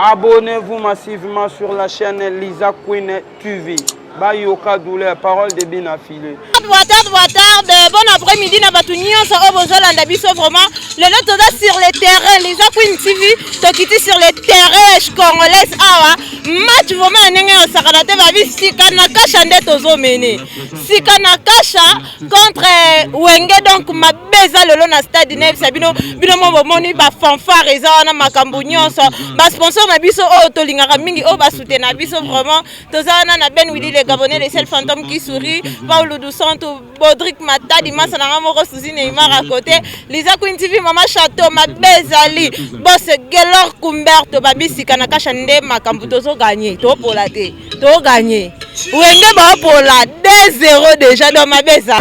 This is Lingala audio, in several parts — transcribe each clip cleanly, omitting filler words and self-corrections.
Abonnez-vous massivement sur la chaîne Lisa Queen TV. Bayoka douleur, parole de bien affilée. Bon après-midi, na batunio so obozola ndabiso vraiment. Le lot sur les terrains, Lisa Queen TV, tokiti sur les terrains congolais awa. Match vraiment nenge osakanate babi Sikanakasha ndeto mene. Sikanakasha contre Wenge donc mabeza lelo na stade Neuf Sabino bino mo moni ba fanfare eza wana makambo nyonso. Ba sponsor na biso o tolingaka mingi o ba soutenir biso vraiment. Tozana na Ben Willy Gabonais, les seuls fantômes qui sourient, Paolo Dos Santos, Bodrick Mata, Dimas Nangamoro Suzy Neymar à côté, Lisa Queen TV, Mama Chateau, ma Bezali, Boss Gelor Kumberto, Babi Sikanakasha Nde, Makambu, Tozo gagné, to pour la té, to gagné. Wenge ba pour la 2-0 déjà dans ma Beza.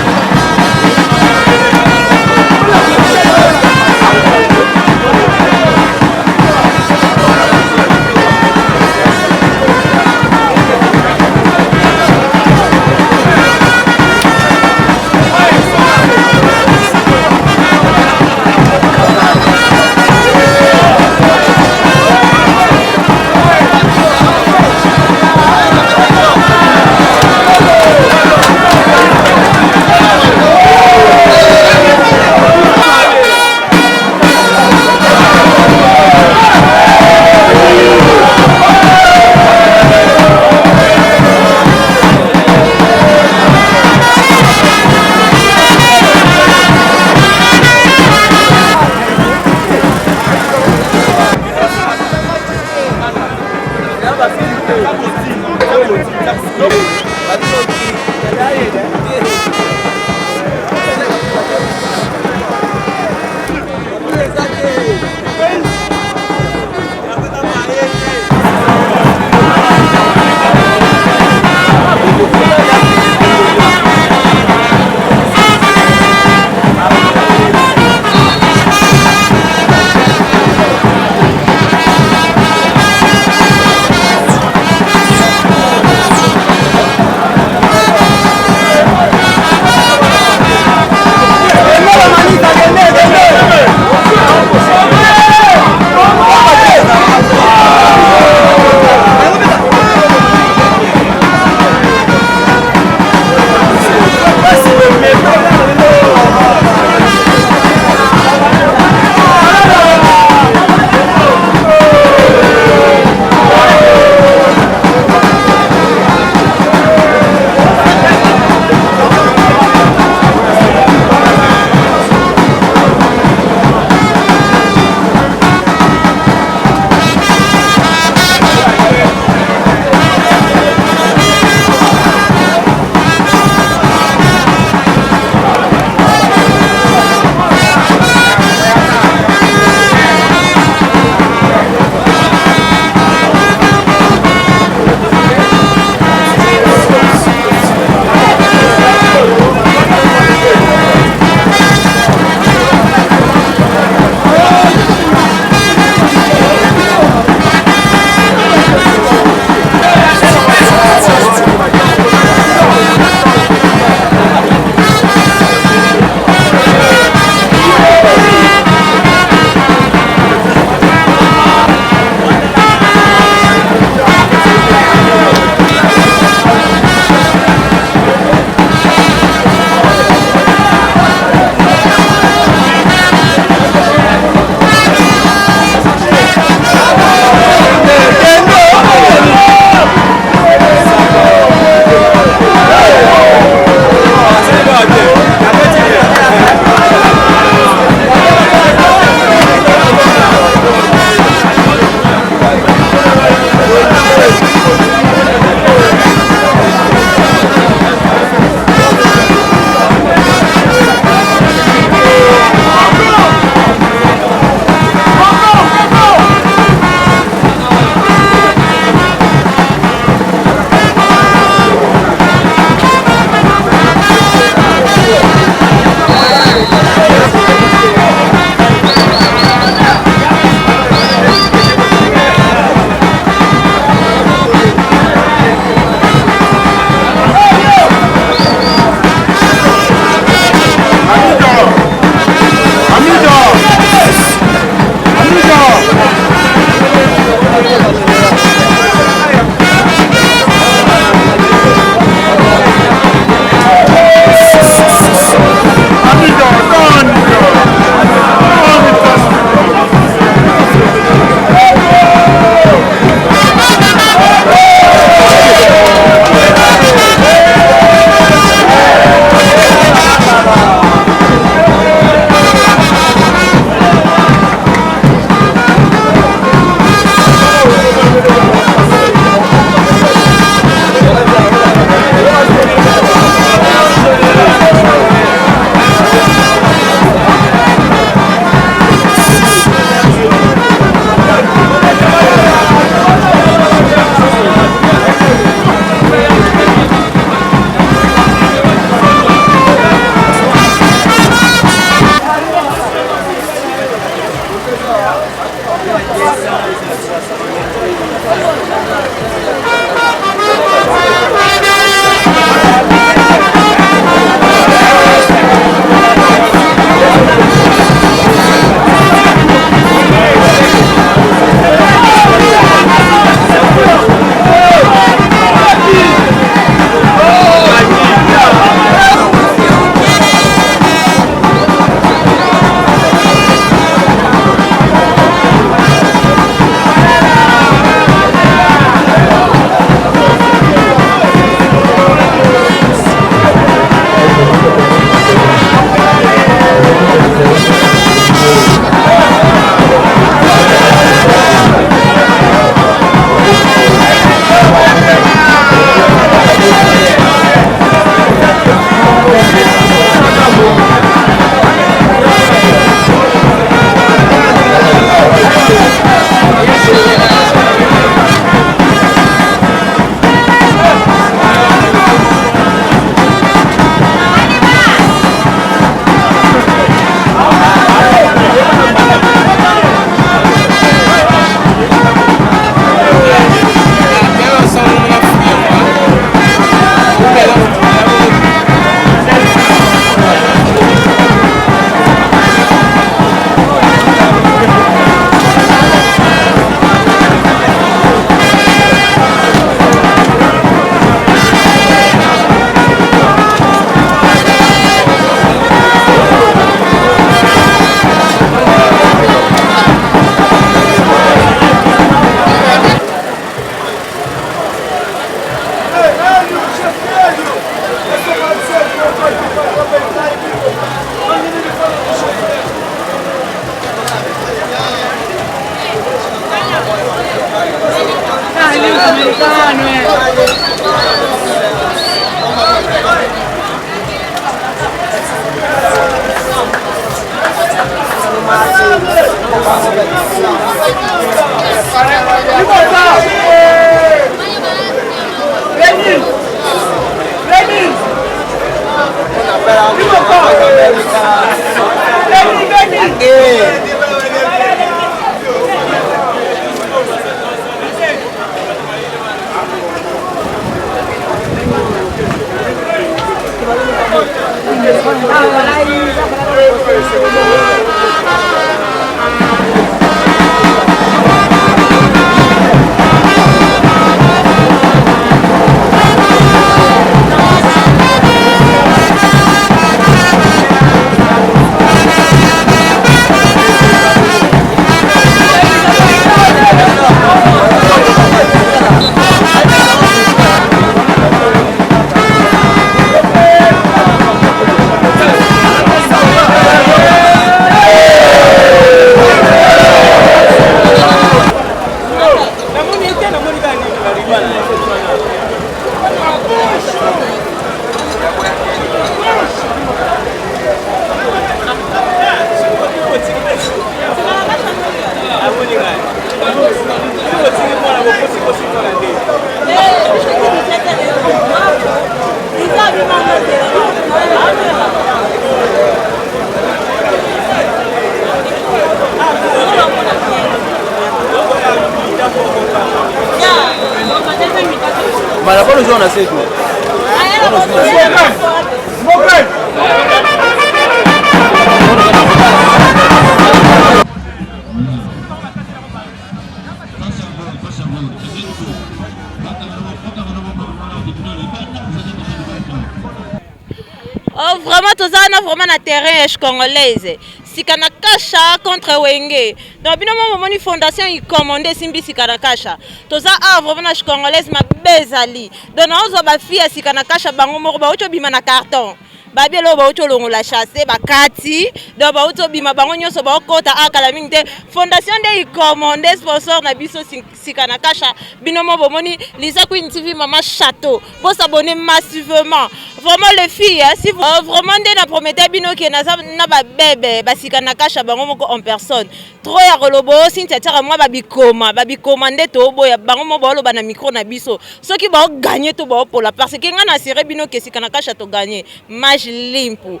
Oh, vraiment, tout ça, on a vraiment un terrain congolaise. Sikanakasha contre Wenge. Donc, bien moment une fondation il commandé Simbi Sikanakasha. Tout ça a vraiment une congolaise ma bezali. Donc, on a ba fille Sikanakasha bango moko ba ocho bima na carton. Babi lo ba ocho longo la chasse ba kati. Donc ba ocho bima bango nyoso ba okota akala mingte. Fondation de il commandé sponsor na biso Sikanakasha. Binomo bomoni Lisa Queen TV Mama Château. Pour s'abonner massivement. Vraiment les filles, hein, si vous vraiment na promettait bino que na ba bébé ba Sikanakasha bango moko en personne. Trop ya rolobo sintia tira moi babi commandé to boya bango mo bolo bana micro na biso. Ceux qui ba gagner to ba pour la parce que ngana sere bino que Sikanakasha to gagner. Magie match limpu.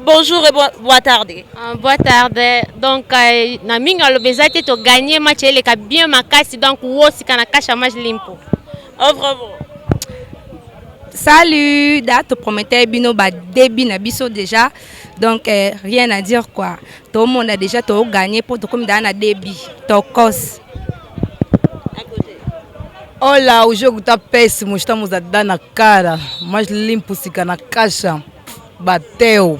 Bonjour et boa tarde. Boa tarde. Donc, na minga lo bezate to gagner match ele ka bien makasi donc wosi kana kasha match limpu. Vraiment. Salut, date promettait bino ba début na biso déjà. Donc rien à dire quoi. Tout le monde a déjà tout gagné pour tout comme dans na début. To cause. Olha, o jogo tá péssimo, estamos a dar na cara, mas limpo fica na caixa, bateu.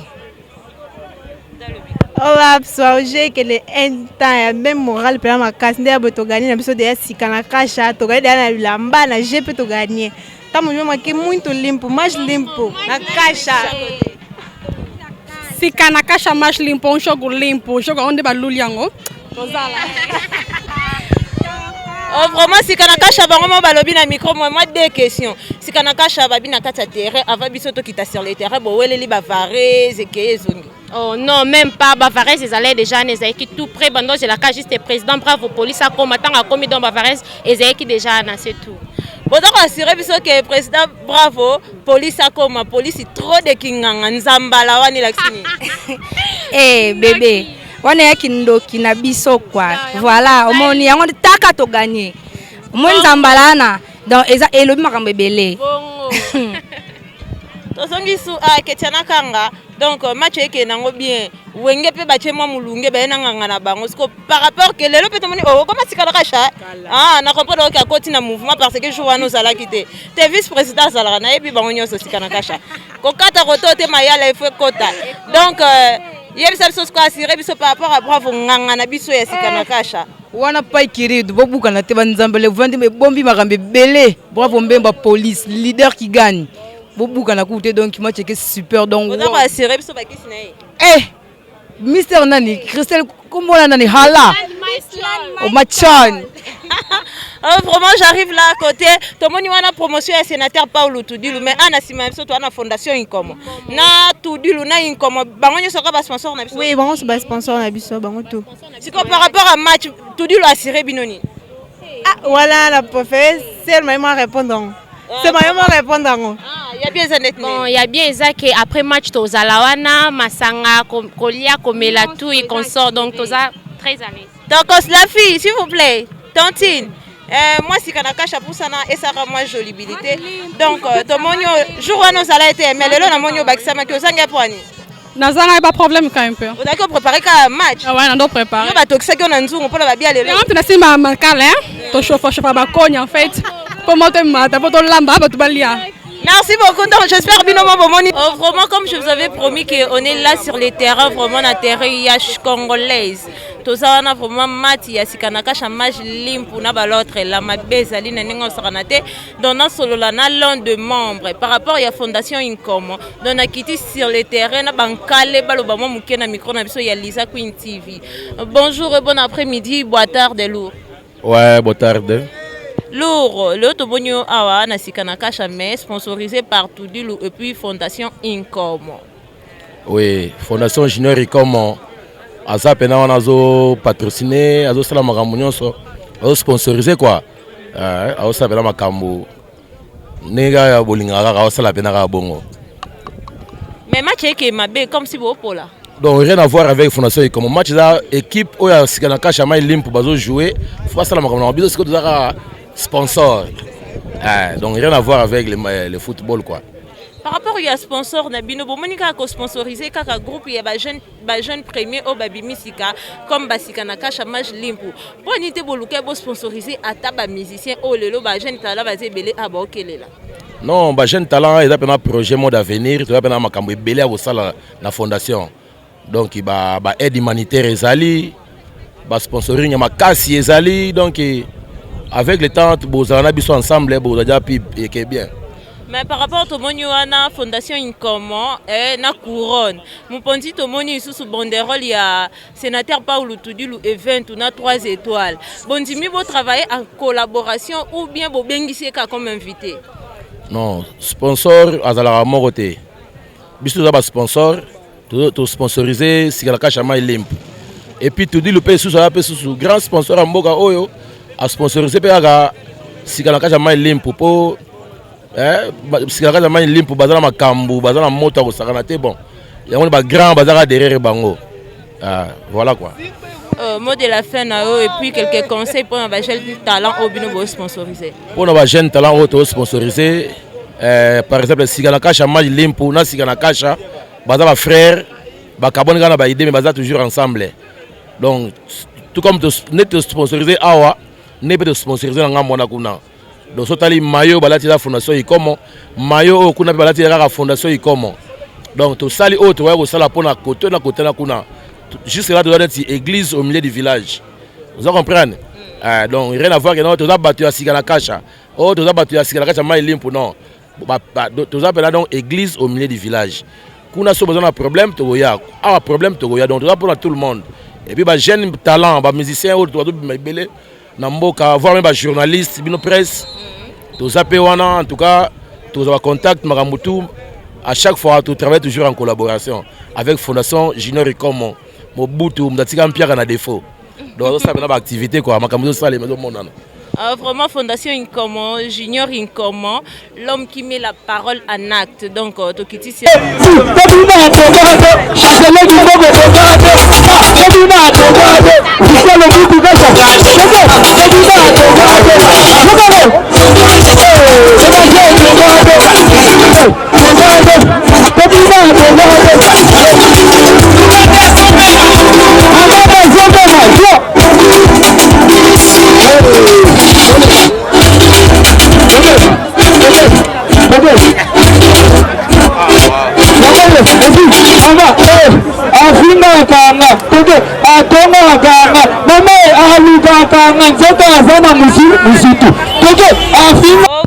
Olá pessoal, hoje que ele é bem moral para uma casa, não é para tu ganhar, na pessoa de ficar na caixa, tu ganhar na lamba, na jeep tu ganhar. Estamos mesmo aqui muito limpo, mais limpo, na caixa. Ficar na caixa mais limpo, um jogo limpo, um jogo onde vai luliango. Oh, vraiment, si Kanaka Chabaroma balobi na micro, moi deux questions. Si Kanaka Chababi na kata terrain, avant bisoto qui t'a sur le terrain, bon, elle est bavarez et qui zoni. Oh non, même pas bavarez, ils allaient déjà les qui tout près, bando j'ai la cage juste président bravo police à combattant à commis dans bavarez, ils qui déjà c'est tout. Bon donc assurer biso que président bravo police à comme police trop de kinganga nzambala wani laksini. Eh bébé. On est qui na biso quoi. Voilà, on y a on taka to gagner. Mon zambalana donc et le makambe belé. To songi su a ketiana kanga donc match eke nango bien. Wenge pe bache mwa mulunge ba na nganga na bango par rapport que lelo pe tomoni oh comment sikala kasha. Ah na comprendre que akoti na mouvement parce que jouano sala kité. Te vice président sala na et puis bango nyoso sikana kasha. Ko kata koto te mayala il faut kota. Donc yebisa biso kwa assurer biso par rapport à bravo nganga na biso ya sikana kasha. Wana pai querido, bobuka na te banzambele, vandi me bombi makambe belé. Bravo mbemba police, leader qui gagne. Bobuka na koute donc match est super donc. On va assurer biso bakisi na. Eh, Mister Nani, Christelle Kumbola Nani hala. Oh machan. Oh, vraiment j'arrive là à côté tomoni wana promotion ya sénateur Paulo Tudilu mais ana sima biso to ana fondation Inkomo na Tudilu na Inkomo bango nyoso ka ba sponsor na biso. Oui, bango ba sponsor na biso bango tout. Siko par rapport à match Tudilu assuré binoni. Ah voilà la professe, c'est moi répondre. C'est moi répondre. Ah, il y a bien ça net. Bon, il y a bien ça que après match to zalawana masanga kolia komela tout et consort donc to za très à l'aise. Donc la fille s'il vous plaît, Tantine. Moi si Kanaka Chapusana et ça rend moi jolibilité. Donc tomonyo jour où nous allons être mais le na monyo bakisama ki osanga poani. Nazanga pas problème quand même peu. On a préparé un match. Ah ouais, on doit préparer. On va toxiquer on a nzungu pour la bien les. On a si ma calé, to chauffe pas konya en fait. Pour monter mata, pour to lamba, pour to balia. Merci beaucoup. Donc j'espère bien vraiment comme je vous avais promis qu'on est là sur les terrains vraiment na terrain yash congolaise. Tout ça on a vraiment mati ya sikanaka chamage limpu na l'autre la mabeza li na ningo sakanate donnant solo la na l'un de membres par rapport à la fondation Inkomo. Donc a quitté sur les terrains na bankale baloba mo muke na micro na biso ya Lisa Queen TV. Bonjour et bon après-midi, boa tarde lourd. Ouais, boa tarde. Lourd, le Tobonio Awa na sikanaka chamé sponsorisé par Tudilu et puis fondation Inkomo. Oui, fondation Junior Inkomo. Asa pena on azo patrociné, azo sala makambo nyonso, azo sponsorisé quoi. Azo sala pena makambo. Nega ya bolinga kaka azo sala pena ka bongo. Mais match est mabé comme si vous là. Donc rien à voir avec fondation Inkomo. Match là équipe oya sikanaka chama limpo bazo jouer, faut sala makambo biso siko dozaka sponsor. Donc rien à voir avec le football quoi. Par rapport à sponsor Nabino Bomonika ko sponsorisé kaka groupe ya ba jeune premier au babimisika comme basika na kasha match limpo. Pour nité boluka bo sponsorisé ata ba musicien o lelo ba jeune talent ba zebele aba okelela. Non, ba jeune talent ils appellent un projet mode d'avenir, tu appelles makambo belé à sala na fondation. Donc ba aide humanitaire ezali, ba sponsoring ya makasi ezali donc avec le temps bozana biso ensemble bozaja pib et que bien. Mais par rapport à Tomonio na fondation Inkomo na couronne. Mon petit Tomonio sous banderole il y a sénateur Paulo Tudilu event na 3 étoiles. Bondimi vous travailler en collaboration ou bien vous bengisi comme invité. Non, sponsor azala moroté. Biso za ba sponsor to sponsoriser sikalaka chama limp. Et puis Tudilu pe sous ça pe sous grand sponsor mboka oyo a sponsoriser pe aga sikalaka chama limp pour sika na kati mai limpu bazala makambu bazala moto ko sakana te bon yango ba grand bazala derrière bango voilà quoi. Mot de la fin et puis quelques conseils pour un jeune talent au bino sponsorisé. Pour un jeune talent auto sponsorisé, par exemple si na kasha mai limpu na si na kasha bazala frère ba kaboni kana ba idée mais bazala toujours ensemble. Donc tout comme net sponsorisé awa ne peut sponsoriser na ngamona kuna. Donc sotali mayo balati la fondation ikomo mayo kuna balati la fondation ikomo. Donc to sali auto wa ko sala pona côté na kuna. Jusque là, tu dois être église au milieu du village. Vous comprenez? Donc, rien à voir que nous avons battu à Siganakacha. Oh, nous avons battu à Siganakacha, mais il pour non. Nous avons donc église au milieu du village. Quand on a besoin d'un problème, tu as un problème, donc tu as pour tout le monde. Et puis, les jeunes talents, les musiciens, tu as voir même les journalistes, les presse. Tous en tout cas, tous avons contact, à chaque fois, tu travailles toujours en collaboration avec Fondation Junior Ikomo. Mobutu mdatika mpia na défaut donc ça c'est une activité quoi makambo ça les maisons monde vraiment Fondation Ikomo Junior Ikomo l'homme qui met la parole en acte donc tokiti c'est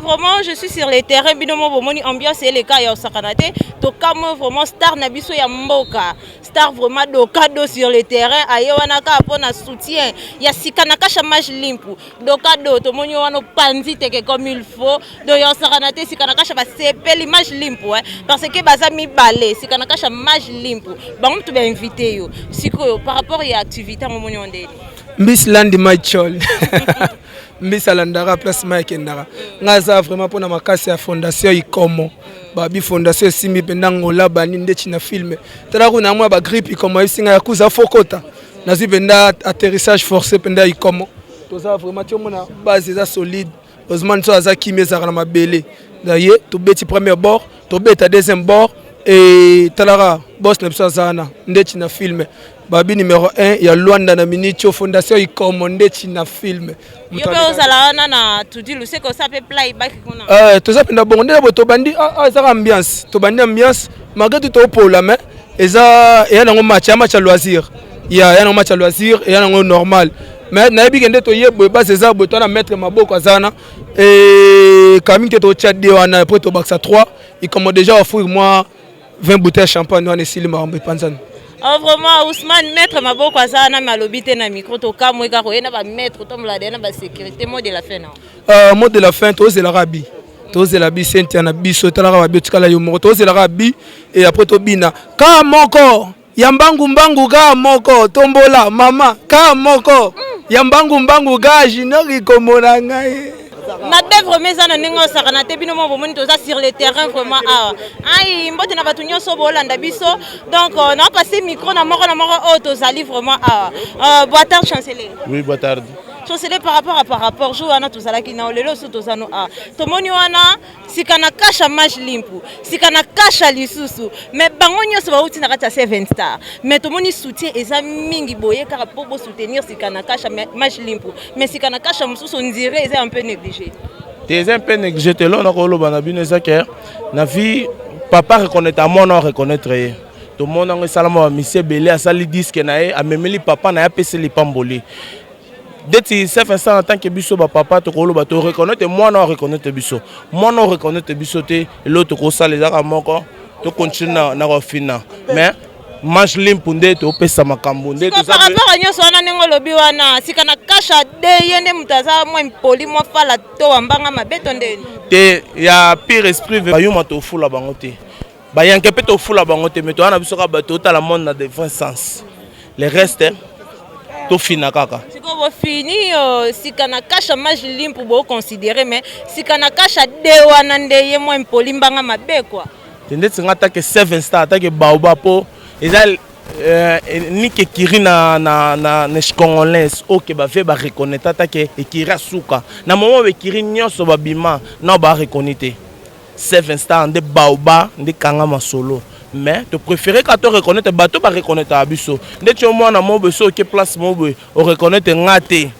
vraiment je suis sur les terrains binomo bomoni ambiance et les cas ya sakanate to comme vraiment star na biso ya mboka star vraiment do cadeau sur les terrains ayewana ka pona soutien ya sikanaka chamage limpu do cadeau to moni wana panzi teke comme il faut do ya sakanate sikanaka chaba sepeli image limpu parce que baza mi balé sikanaka chamage limpu bango to ba invité yo siko par rapport ya activité moni ondeli Miss Land Michael Miss Alandara place Mike Ndara ngaza vraiment pour na makasi ya fondation Ikomo babi fondation simi pendango la bani ndechi na filme tala kuna mwa ba grippe Ikomo isinga ya kuza fokota nazi penda atterrissage forcé penda Ikomo toza vraiment ti mona base za solide Osman so azaki mezara na mabele d'ailleurs to beti premier bord to beta deuxième bord et talara boss na zana ndechi na filme babi numéro 1 ya Luanda na Minicho fondation Ikomo ndechi na filme yobe ozala na tudi lu seko ça peut playback kuna to ça penda bongo ndebo to bandi za ambiance to bandi ambiance malgré tout pour la main eza ya nango match à loisir ya nango match à loisir ya nango normal mais na yebi kende to yebo base za boto na mettre maboko azana et quand même que to chat de wana après to baxa 3 il commence déjà à offrir moi 20 bouteilles de champagne on est silima en panzane. Vraiment Ousmane mettre maboko azana malobité na micro to kamwe ka ko yena ba mettre to mlade na ba sécurité mot de la fin non mot de la fin to c'est l'arabi to c'est la bi sentia na biso tala ba biotikala yo mo to c'est l'arabi et après to bina ka moko yambangu mbangu ka moko tombola mama ka moko yambangu mbangu ga Junior Ikomo na ngai Mabe vraiment ça ningo sakana te bino mo bomoni toza sur le terrain vraiment ai mbote na batu nyoso bolanda biso donc on a passé micro na moko tozali vraiment boa tard chancelier. Oui boa tard. Chancelier par rapport jo wana tozala ki na lelo so tozano tomoni wana sikana kasha match limpu sikana kasha lisusu mais bango nyoso ba uti na kata 7 star mais tomoni soutien eza mingi boye car pour soutenir sikana kasha match limpu mais sikana kasha mususu on dirait eza un peu négligé. T'es un peu négligé te lo na ko lo bana bino zaker na vie papa reconnaître mon nom reconnaître tout le monde en salama monsieur Belé a sali disque na e a memeli papa na ya pese li pamboli. Dès que ça fait ça en tant que biso ba papa to ko lo ba to reconnaître moi non reconnaître biso moi non reconnaître biso te l'autre ko ça les ara moko to continue na ko fina mais match limpunde to pesa makambo nde to ça par rapport à nyoso wana nengo lobi wana sikana kasha de yende mutaza mo impoli mo fala to ambanga mabeto ndeni te ya pire esprit ba yuma to fula bango te ba yanke pe to fula bango te mais to wana biso ka ba to ta la monde na de vrai sens le reste to fina kaka siko fini si kana kasha match limpu bo considérer mais si kana kasha dewa nande ye mo impoli mbanga mabe quoi. Tendetse ngata ke 7 star atake baoba po ezal ni ke kiri na congolais ok ba fait ba reconnaître atake ekiri asuka na moment be kiri nyonso babima na ba reconnaître 7 star de baoba de kanga masolo mais tu préférais quand tu reconnaître bateau ba reconnaître abiso nde tu mo na mo beso ke place mo be o reconnaître ngate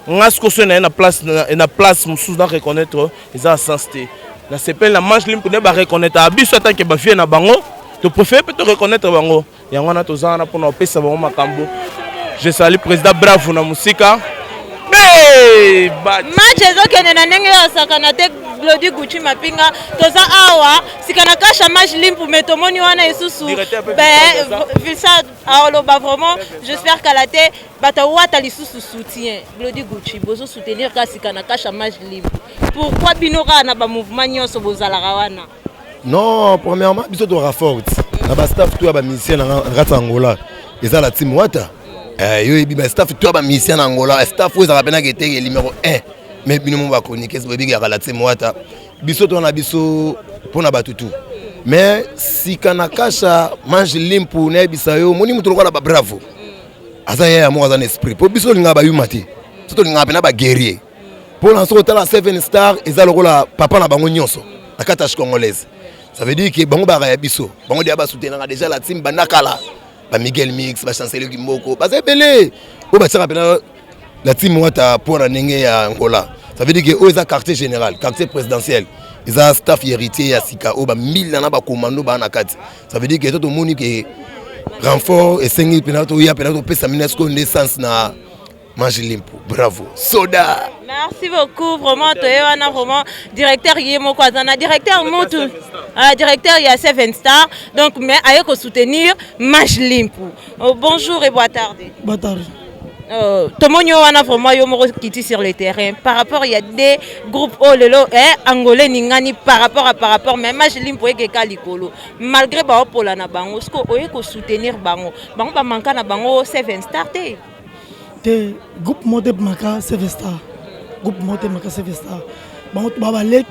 ngasko so na place musu na reconnaître eza sensité na sepel na manche limpu ne ba reconnaître abiso atake ba vie na bango tu préfères peut te reconnaître bango yango na tozana pour na pesa bango makambo. Je salue président Bravo na musika match ezokende na ndenge ya sakana te Glody Gucci mapinga toza awa sikana kasha match limpu metomoni wana isusu ça aloba vraiment j'espère qu'à la tête bata wata lisusu soutien Glody Gucci bozo soutenir ka sikana kasha match limpu pourquoi binora na ba mouvement nyonso bozalaka wana. Non, premièrement biso to rapport na ba staff to ba musicien na Angola eza la team wata yo ebi ba staff to ba musicien na Angola staff oza kapena ke te numéro 1 mais bino mo ba chroniquer so biga la team wata biso to na biso pona batutu mais si kana kasha mange limpu na bisa yo moni mutu lokola ba Bravo aza ya mo aza na esprit po biso linga ba yumati to linga pena ba guerrier pour lancer la 7 star eza lokola papa na bango nyonso na kata congolaise. Ça veut dire que bango ba ya biso bango dia ba soutenir déjà la team bandakala ba Miguel Mix ba chancelier Kimboko ba zebele o ba tsaka pena la team wata pour na ndenge ya Angola. Ça veut dire que o eza quartier général quartier présidentiel eza staff héritier ya sika o ba 1000 na ba commando ba na kati. Ça veut dire que tout moni que renfort et 5000 pena to ya pena to pesa minesco naissance na Mange limpu, bravo, soda. Merci beaucoup, vraiment, Toyana, vraiment, directeur Yemo Kwazana, directeur Moutou, directeur Y'a 7 Star, donc, mais avec soutenir Mange limpu. Bonjour et bonne tarde. Bonne tarde. Tout le monde a vraiment quitté sur le terrain. Par rapport, il y a des groupes angolais, Ningani, par rapport, mais Mange limpu est Kalikolo. Malgré Baopola na bango, ce qu'on soutenir bango, bango ba manka na bango 7 Star. Te groupe monté maka Sevesta groupe monté maka Sevesta bango baba lek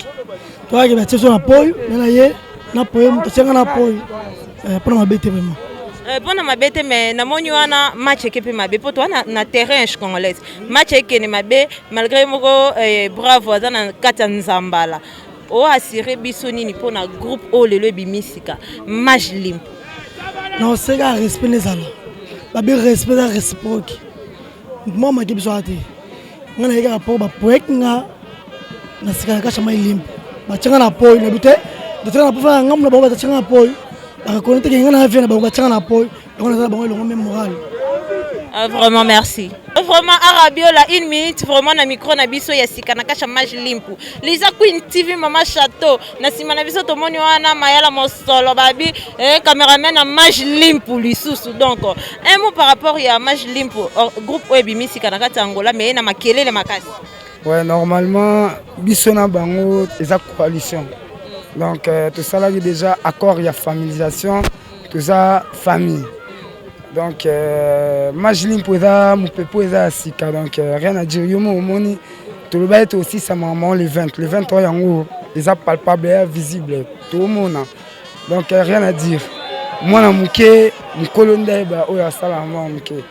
toi que batie sur apoio na ye na apoio to tsenga na apoio pour ma bête vraiment pour ma bête mais na moni wana match équipe mabe pour toi na terrain congolais match équipe mabe malgré moko Bravo za na kata nzambala o assurer biso nini pour na groupe o lelo bimisika match limpu non c'est gars respect les ala babe respect la réciproque. Moi ma kibiso ate ngana yeka po ba project nga na sikana kasha mai limpu ba tshanga na poi na bute de tshanga po fa ngamla ba tshanga na poi ba ko nte ngana na vena ba tshanga na poi ngona za ba ngolo même moral. Vraiment merci. Vraiment Arabiola 1 minute vraiment na micro na biso ya sikana kasha Mange limpu. Liza Queen TV Mama Chateau na sima na biso tomoni wana mayala mosolo babi cameraman na Mange limpu lisusu donc un mot par rapport à Mange limpu groupe Webimi sikana kata Angola mais na makelele makasi. Ouais normalement biso na bango eza coalition. Donc tout ça là déjà accord ya familiarisation tout ça famille. Donc, Mange limpu eza mupepo eza sika donc rien à dire yo moni tout le bail aussi sa maman le 23 yango eza palpable et visible tout le monde donc rien à dire moi na muke mkolonda ba oya sala muke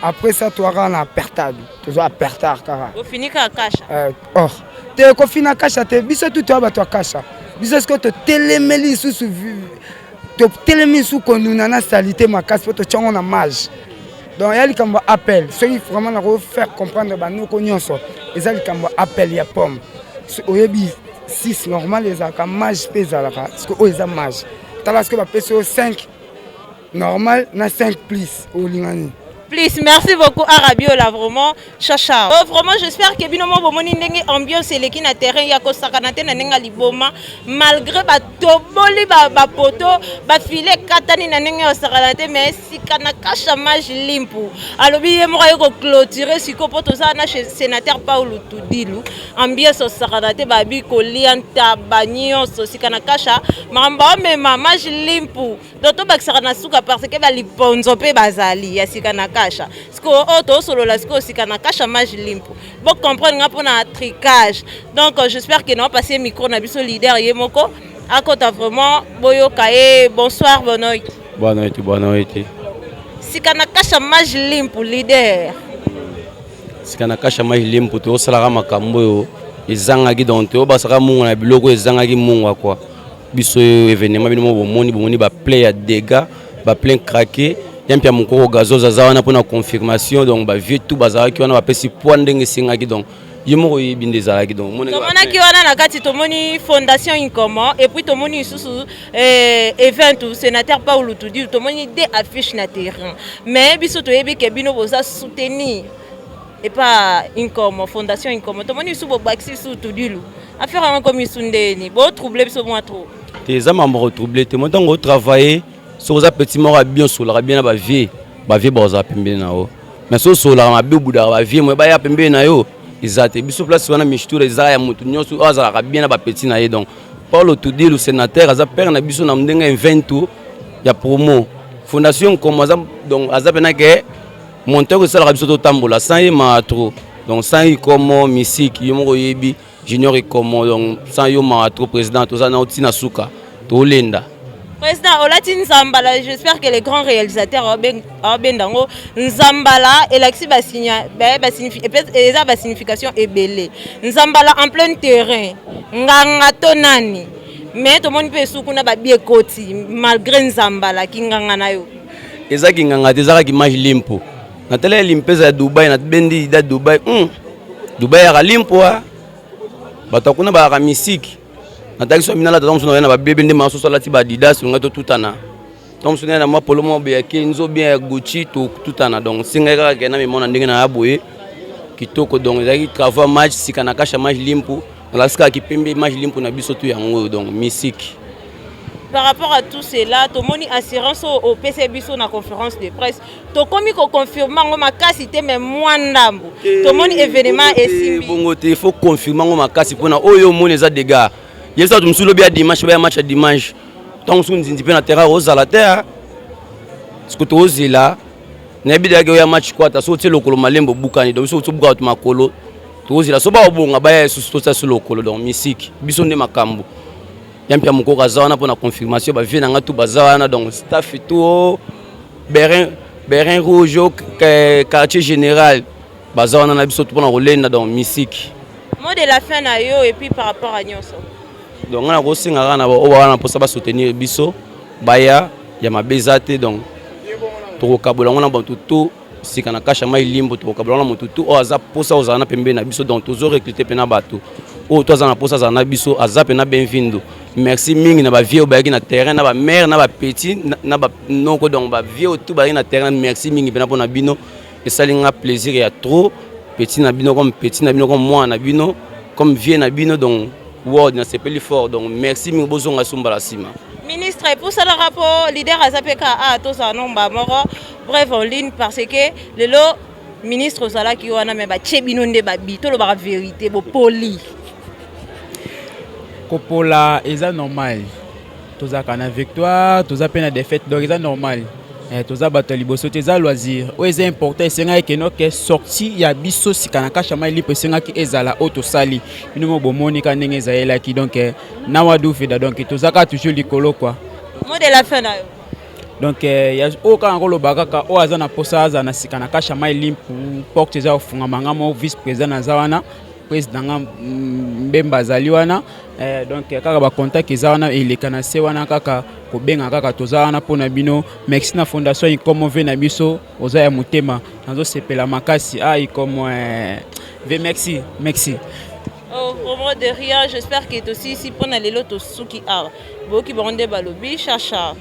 après ça toi on a pertable toujours pertard kara au fini ka kasha oh te ko fina kasha te biso tout toi ba toi kasha biso ce que te telemeli sous to telemi sous konuna salité makasi pour te tchongo na mage donc il y a les cambo appel ceux qui vraiment na faire comprendre ba nous nyonso ils a les cambo appel ya pomme oyebi 6 normal les a ka mage pezalaka parce que oza mage tala ce que ba peso 5 normal na 5 plus au lingani. Please, merci beaucoup Arabiola vraiment chacha. Vraiment j'espère que binomo bomoni ndenge ambiance eleki na terrain ya kosakana te na ndenge liboma malgré ba toboli ba poto ba filet katani na ndenge osakana te mais sikana kasha Mange limpu. Alobi ye mo ko clôturer siko poto za na sénateur Paulo Tudilu ambiance osakana te ba bi ko lianta banyo so sikana kasha mamba mema Mange limpu. Doto ba sakana suka parce que ba liponzo pe bazali ya sikana kasha siko oto solo la siko sika na kasha mage limpo bon comprendre nga pona tricage donc j'espère que non passer micro na biso leader yemoko akota vraiment boyoka e bonsoir bonne nuit sika na kasha mage limpo leader sika na kasha mage limpo to sala makambo yo ezangaki donc to basaka mungu na biloko ezangaki mungu quoi biso événement bino bomoni ba play ya dégâts ba plein craqué yampi ya mukoko gazoza za wana pona confirmation donc ba vie tout bazalaki wana ba pesi point ndenge singaki donc yimoko yibinde zalaki donc mona ki wana na kati tomoni fondation Inkomo et puis tomoni isusu event sénateur Paul Tudi tomoni des affiches na terrain mais biso toyebi ke bino boza soutenir et pas Inkomo fondation Inkomo tomoni subo baxi sous Tudilu affaire en comme isundeni bo troubler biso moi trop tes membres troublés te montant au travailler sur za petit mort bien sur la bien ba vie boza pembe na o mais so la ma bi buda ba vie mo ba ya pembe na yo izate biso place wana mishtura za ya mutu nyoso azala bien ba petit na ye donc Paul Tudi le sénateur aza père na biso na mdenga event ya promo fondation comme donc azapena ke monteur que ça la biso to tambola sans y ma trop donc sans y comme musique yomo yebi junior et comme donc sans yo ma trop président tout ça na otina suka to lenda président Olati Nzambala j'espère que les grands réalisateurs bendango Nzambala et l'axi ba signa ba signifie et ça ba signification ebele Nzambala en plein terrain nganga tonani mais tout le monde peut soukuna ba biekoti malgré Nzambala ki nganga na yo ezaki nganga tezaka ki mage limpo na tele limpeza ya Dubai na bendi da Dubai Dubai ya limpo batakuna ba misiki nataki so minala ta tomso na ba bebe nde maso so lati ba Adidas ngato tutana tomso na ma polo mo be ya Kenzo bien Gucci to tutana donc singaka ke na me mona ndenge na aboye kitoko donc ezaki travail match sika na kasha mage limpo la sika ki pembe mage limpo na biso to yango donc misiki. Par rapport à tout cela, tout le monde assurance au PCB sur la conférence de presse. Tout le monde confirme que ma casse mais moins d'ambo. Tout le monde événement est simbi. Il faut confirmer que ma casse pour na oyo monde za dégâts. Hier ça tu me soules bien dimanche, bien match dimanche. Tant que nous indiquons na terrain aux à la terre. Ce que tu oses là, n'ebi de que match quoi, tu as sauté le colo malembo bukani donc so tu buka tu makolo. Tu oses là, so ba obonga ba ya so sur le colo donc musique. Biso nde makambo. Yampi mukoko azana pour la confirmation ba vie na tout bazana donc staff tout Berin Rouge quartier général bazana na biso tout pour na rolenda donc musique mot de la fin na yo et puis par rapport à nyonso donc na ko singa na o wana pour ça ba soutenir biso baya ya mabezate donc to kabola ngona bantu tout sika na kasha mai limbo to kabola na mutu tout o aza posa ozana pembe na biso donc toujours recruter pena bato o to azana posa za na biso aza pena benvindo. Merci mingi na ba vieux ba na terrain na ba mère na ba petit na ba noko donc ba vieux tout ba na terrain merci mingi pena pona bino et ça linga plaisir ya trop petit na bino comme moi na bino comme vieux na bino donc word na sepeli fort donc merci mingi bozonga sumbala sima ministre pour ça le rapport leader azapeka a to ça nomba moko bref en ligne parce que le lo ministre sala ki wana me ba chebino nde ba bito lo ba vérité bo poli Kopola eza normal tozaka na victoire toza pe na défaite donc eza normal toza bato liboso teza loisir o eza important esenga ekeno ke sorti ya biso sika na kasha mai lipo esenga ki ezala o tosali bino mo bomoni ka ndenge ezayelaki donc na wadu feda donc tozaka toujours likolo quoi mot de la fin na yo donc ya o ka ngolo bakaka o aza na posa aza na sika na kasha mai limpo porte eza ofunga mangamo vice président na zawana président Mbemba azali wana donc kaka ba contact eza wana elekana se wana kaka kobenga kaka toza wana pona bino merci na fondation Inkomo ve na biso oza ya mutema nazo sepela makasi Inkomo merci oh vraiment de rien j'espère que aussi ici pona lelo to suki boki bonde balobi chacha